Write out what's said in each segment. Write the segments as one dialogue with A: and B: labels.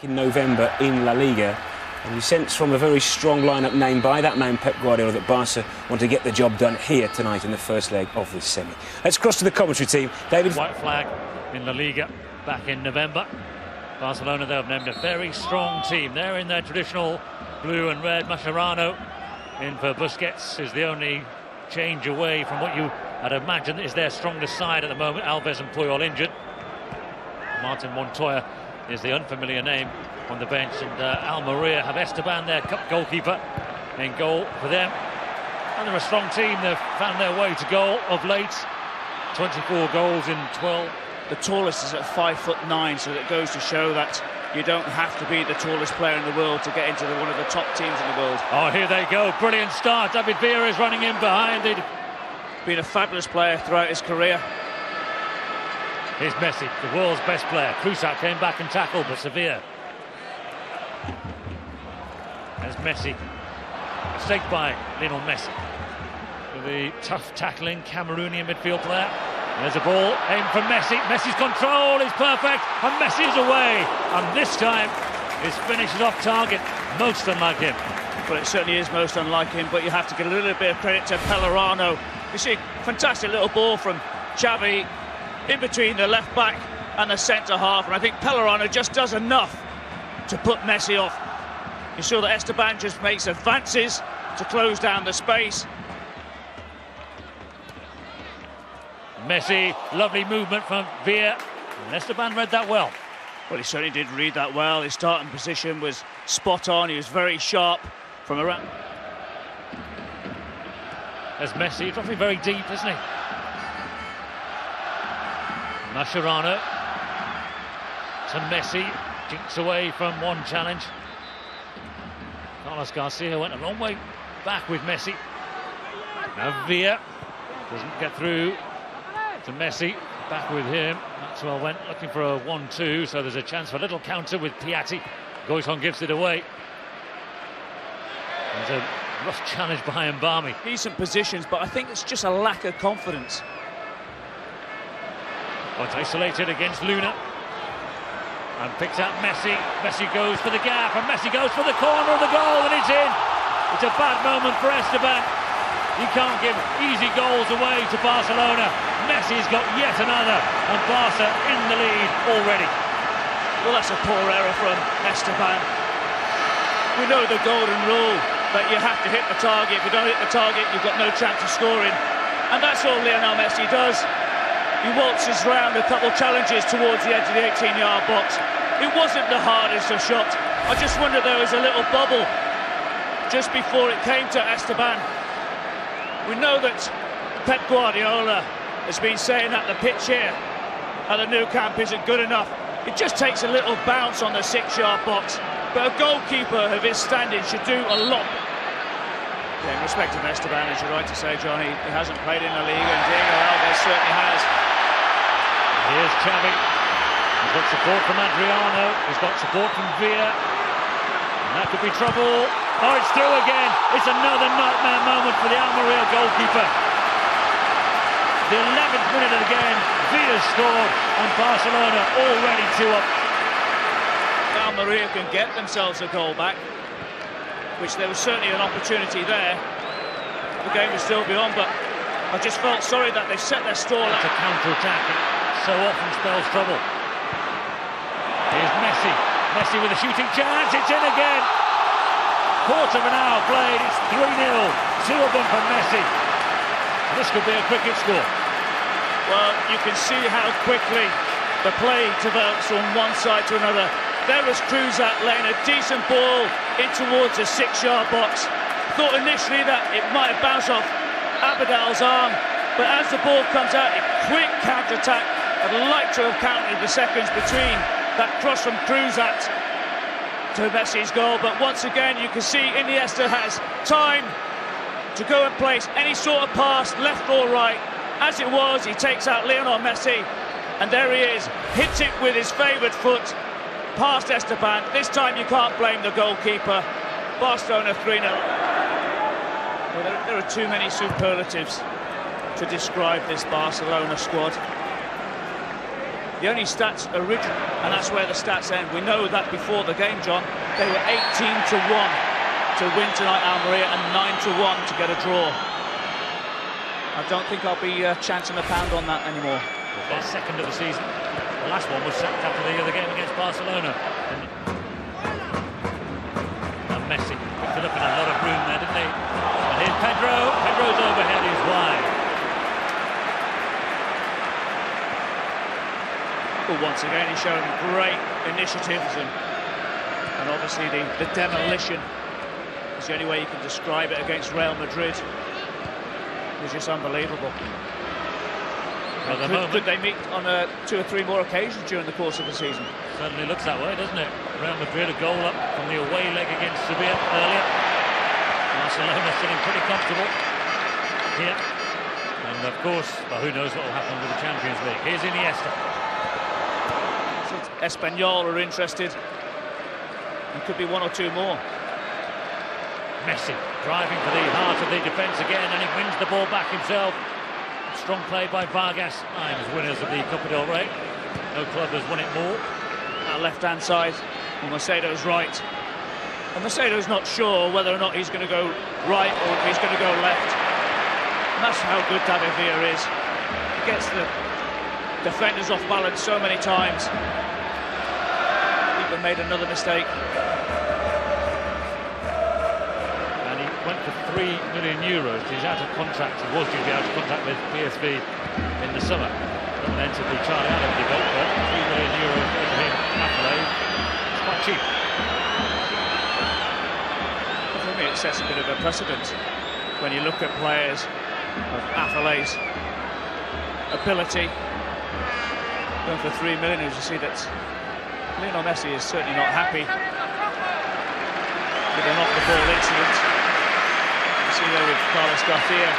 A: in November in La Liga. And you sense from a very strong lineup named by that man Pep Guardiola that Barca want to get the job done here tonight in the first leg of this semi. Let's cross to the commentary team. David.
B: White flag in La Liga back in November. Barcelona, they have named a very strong team. They're in their traditional blue and red. Mascherano in for Busquets is the only change away from what you had imagined is their strongest side at the moment. Alves and Puyol injured. Martin Montoya is the unfamiliar name on the bench, and Almeria have Esteban, their cup goalkeeper, in goal for them. And they're a strong team. They've found their way to goal of late. 24 goals in 12.
C: The tallest is at 5'9", so it goes to show that you don't have to be the tallest player in the world to get into one of the top teams in the world.
B: Oh, here they go. Brilliant start. David Villa is running in behind it.
C: Been a fabulous player throughout his career.
B: Here's Messi, the world's best player. Cruzat came back and tackled, but Sevilla. There's Messi. Mistake by Lionel Messi. With the tough tackling Cameroonian midfield player. There's a ball aimed for Messi. Messi's control is perfect, and Messi is away. And this time, his finish is off target. Most unlike him.
C: Well, it certainly is most unlike him, but you have to give a little bit of credit to Pellerano. You see a fantastic little ball from Xavi in between the left back and the centre half, and I think Pellerano just does enough to put Messi off. You saw that Esteban just makes advances to close down the space.
B: Messi, lovely movement from Villa. And Esteban read that well.
C: Well, he certainly did read that well. His starting position was spot on. He was very sharp from around.
B: There's Messi, dropping very deep, isn't he? Mascherano to Messi, jinks away from one challenge. Carlos Garcia went a long way back with Messi. Now Villa doesn't get through to Messi, back with him. Maxwell went looking for a 1-2, so there's a chance for a little counter with Piatti. Goitom gives it away. There's a rough challenge by Mbami.
C: Decent positions, but I think it's just a lack of confidence.
B: Well, it's isolated against Luna. And picks out Messi. Messi goes for the gap, and Messi goes for the corner of the goal, and it's in. It's a bad moment for Esteban. You can't give easy goals away to Barcelona. Messi's got yet another, and Barca in the lead already.
C: Well, that's a poor error from Esteban. We know the golden rule, that you have to hit the target. If you don't hit the target, you've got no chance of scoring. And that's all Lionel Messi does. He waltzes round a couple of challenges towards the edge of the 18-yard box. It wasn't the hardest of shots. I just wonder there was a little bubble just before it came to Esteban. We know that Pep Guardiola has been saying that the pitch here at the Nou Camp isn't good enough. It just takes a little bounce on the 6-yard box. But a goalkeeper of his standing should do a lot. Yeah, in respect of Esteban, as you're right to say, Johnny, he hasn't played in La Liga, and Diego Alves certainly has.
B: Here's Xavi. He's got support from Adriano. He's got support from Villa. And that could be trouble. Oh, it's through again. It's another nightmare moment for the Almeria goalkeeper. The 11th minute of the game, Villa scored, and Barcelona already 2 up.
C: Almeria can get themselves a goal back, which there was certainly an opportunity there. The game was still beyond, but I just felt sorry that they set their stall.
B: It's a counter-attack. It so often spells trouble. Here's Messi. Messi with a shooting chance. It's in again. Quarter of an hour played. It's 3-0. 2 of them for Messi. This could be a cricket score.
C: Well, you can see how quickly the play develops from one side to another. There was Cruzat laying a decent ball in towards the 6-yard box. Thought initially that it might have bounced off Abidal's arm, but as the ball comes out, a quick counter-attack. I'd like to have counted the seconds between that cross from Cruzat to Messi's goal, but once again you can see Iniesta has time to go and place any sort of pass, left or right. As it was, he takes out Lionel Messi, and there he is, hits it with his favoured foot past Esteban. This time you can't blame the goalkeeper. Barcelona 3-0. Well, there are too many superlatives to describe this Barcelona squad. The only stats original, and that's where the stats end. We know that before the game, John, they were 18-1 to win tonight, Almeria, and 9-1 to get a draw. I don't think I'll be chancing a pound on that anymore.
B: Their second of the season. The last one was sacked after the other game against Barcelona. And Messi picked it up in a lot of room there, didn't he? And here's Pedro. Pedro's overhead is wide.
C: Well, once again, he's shown great initiatives and obviously the demolition is the only way you can describe it against Real Madrid. It's just unbelievable.
B: Well,
C: could they meet on 2 or 3 more occasions during the course of the season?
B: Certainly looks that way, doesn't it? Real Madrid a goal up from the away leg against Sevilla earlier. Barcelona sitting pretty comfortable here. And of course, well, who knows what will happen with the Champions League. Here's Iniesta.
C: So Espanyol are interested. There could be 1 or 2 more.
B: Messi driving for the heart of the defence again, and he wins the ball back himself. Strong play by Vargas. Times winners of the Copa del Rey. No club has won it more.
C: Left-hand side, well, Macedo's right. And Macedo's not sure whether or not he's going to go right or if he's going to go left. And that's how good David Villa is. He gets the defenders off balance so many times. Even made another mistake.
B: Went for €3 million. He's out of contract. He was due to be out of contract with PSV in the summer. That entered the Charlie Adam debate, but €3 million for him, Napoli. It's quite cheap.
C: For me, it sets a bit of a precedent when you look at players of Affoley's ability. Going for €3 million, as you see that Lionel Messi is certainly not happy with an off-the-ball incident. See there with Carlos Garcia,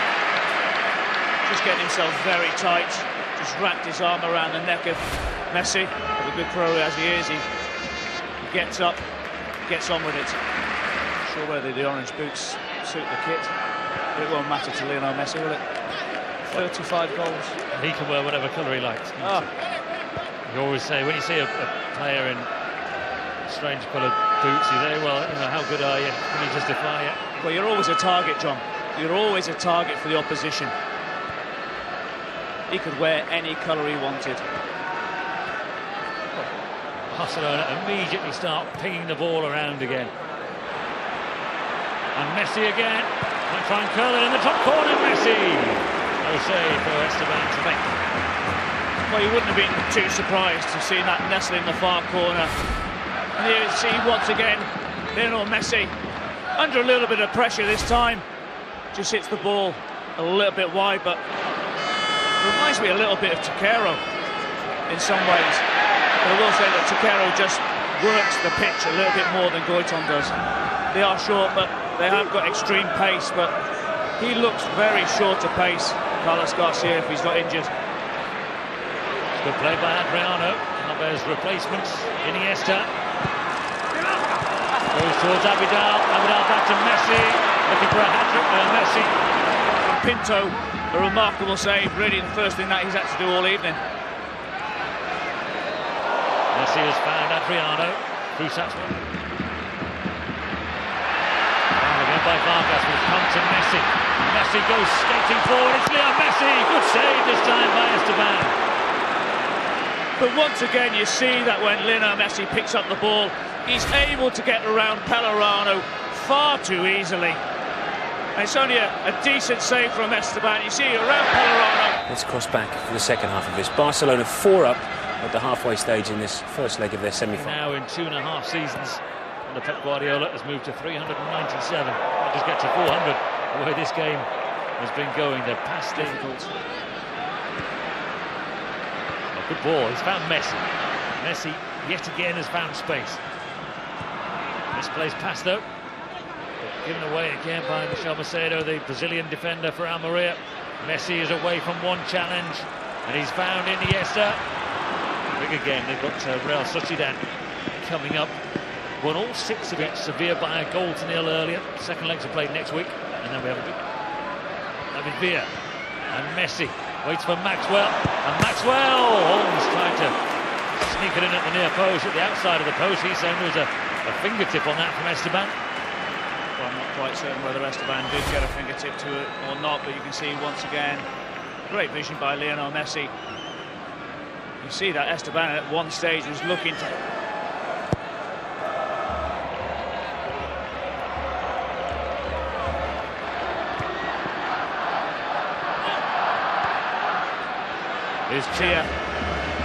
C: just getting himself very tight, just wrapped his arm around the neck of Messi. With a good pro as he is, he gets up, gets on with it. Not sure whether the orange boots suit the kit. It won't matter to Lionel Messi, will it? 35 goals.
B: He can wear whatever colour he likes. You always say, when you see a player in strange coloured boots, you say, well, you know, how good are you? Can you justify it?
C: Well, you're always a target, John. You're always a target for the opposition. He could wear any colour he wanted.
B: Barcelona immediately start pinging the ball around again. And Messi again. Might try and curl it in the top corner, Messi! No save for Esteban to make.
C: Well, you wouldn't have been too surprised to see that nestle in the far corner. And here you see once again Lionel Messi under a little bit of pressure this time. Just hits the ball a little bit wide, but reminds me a little bit of Takero in some ways. But I will say that Takero just works the pitch a little bit more than Goitom does. They are short, but they have got extreme pace, but he looks very short of pace, Carlos Garcia, if he's not injured.
B: Good play by Adriano. Alves replacements. Iniesta goes towards Abidal. Abidal back to Messi. Looking for a hat-trick there, Messi.
C: Pinto, a remarkable save. Really the first thing that he's had to do all evening.
B: Messi has found Adriano. Cruzat's one. Found again by Vargas, will come to Messi. Messi goes skating forward. It's Leo Messi. Good save this time by Esteban.
C: But once again, you see that when Lionel Messi picks up the ball, he's able to get around Pellerano far too easily. And it's only a decent save from Esteban. You see around Pellerano.
A: Let's cross back for the second half of this. Barcelona 4 up at the halfway stage in this first leg of their semi-final.
B: Now in 2.5 seasons, and the Pep Guardiola has moved to 397. Might just get to 400 the way this game has been going. They're past difficult. Good ball, he's found Messi. Messi, yet again, has found space. Misplaced pass, though. Given away again by Michel Macedo, the Brazilian defender for Almeria. Messi is away from one challenge, and he's found Iniesta. Big again, they've got Real Sociedad coming up. Won all 6 against Sevilla by a goal to 0 earlier. Second legs are played next week, and then we have a good David Villa and Messi. Waits for Maxwell, and Maxwell! Holmes trying to sneak it in at the near post, at the outside of the post. He's saying there was a fingertip on that from Esteban.
C: Well, I'm not quite certain whether Esteban did get a fingertip to it or not, but you can see once again, great vision by Lionel Messi. You see that Esteban at one stage was looking to... Here's Chia,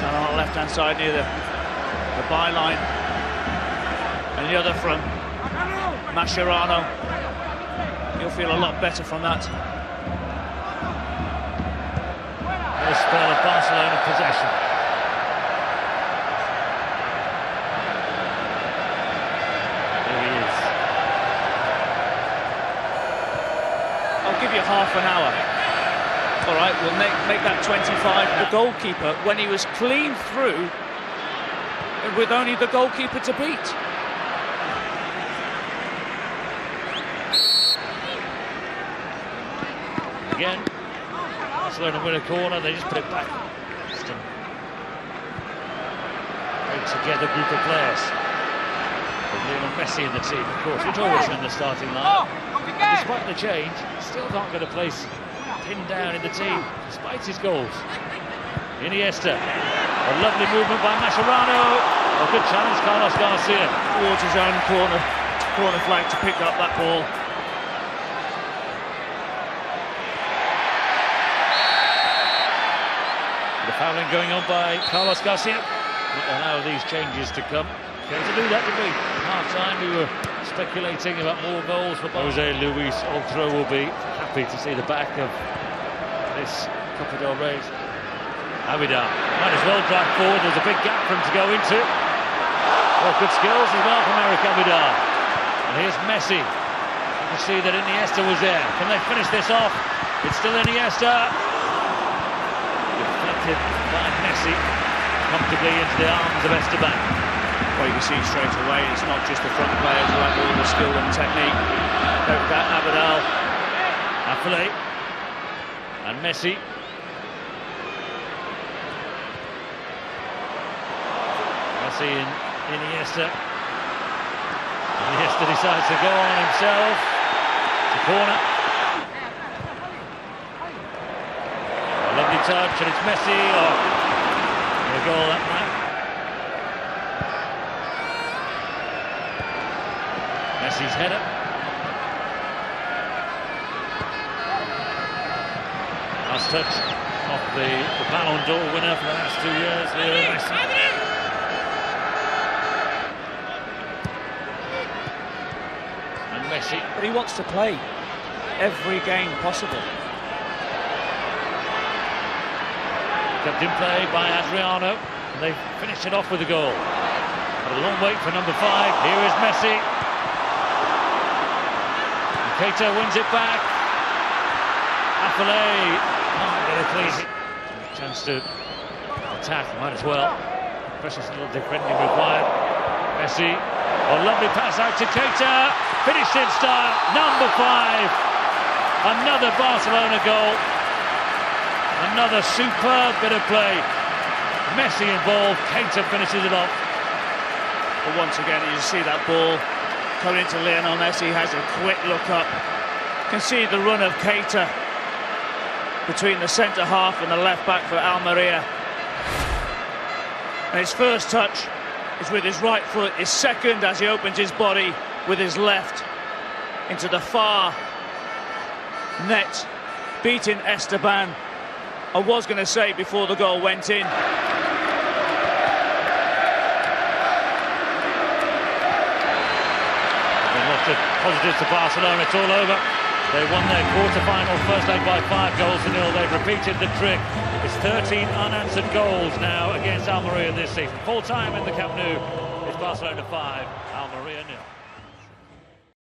C: down on the left-hand side near the byline. And the other from Mascherano. He'll feel a lot better from that.
B: A spell of Barcelona possession. There he is.
C: I'll give you half an hour. All right, we'll make that 25. The goalkeeper, when he was clean through, with only the goalkeeper to beat.
B: Again, Barcelona win a corner, they just put it back. Very together group of players. With Lionel Messi in the team, of course, which always in the starting line. And despite the change, still can't get a place pinned down in the team, despite his goals. Iniesta, a lovely movement by Mascherano. A good challenge, Carlos Garcia.
C: Towards his own corner flag to pick up that ball.
B: The fouling going on by Carlos Garcia. Not allow these changes to come. Going to do that, did we? Half-time we were speculating about more goals for Jose Luis Oltra. Will be happy to see the back of this Copa del Rey. Abidal might as well drive forward. There's a big gap for him to go into. Well, good skills as well from Eric Abidal. And here's Messi. You can see that Iniesta was there. Can they finish this off? It's still Iniesta. Deflected by Messi comfortably into the arms of Esteban.
C: Well, you can see straight away it's not just the front players who have all the skill and technique. Look at Abidal,
B: Affile and Messi. Messi and Iniesta. Iniesta decides to go on himself. It's a corner. A lovely touch, and it's Messi. Oh, a goal that night. Messi's header. Last touch off the Ballon d'Or winner for the last 2 years, Lionel Messi. And Messi.
C: but he wants to play every game possible.
B: Kept in play by Adriano, and they finished it off with a goal. But a long wait for number 5. Here is Messi. And Keita wins it back. Affile can't get a clean. Chance to attack, might as well. Precious little defending required. Messi. A lovely pass out to Keita. Finished in style. Number 5. Another Barcelona goal. Another superb bit of play. Messi involved. Keita finishes it off.
C: But once again, you see that ball coming into Lionel Messi. Has a quick look up. Can see the run of Keita between the centre half and the left back for Almeria. And his first touch is with his right foot. His second, as he opens his body with his left into the far net, beating Esteban. I was going to say before the goal went in.
B: Lots of positives to Barcelona. It's all over. They won their quarter-final first leg by 5-0. They've repeated the trick. It's 13 unanswered goals now against Almeria this season. Full time in the Camp Nou. It's Barcelona 5, Almeria 0.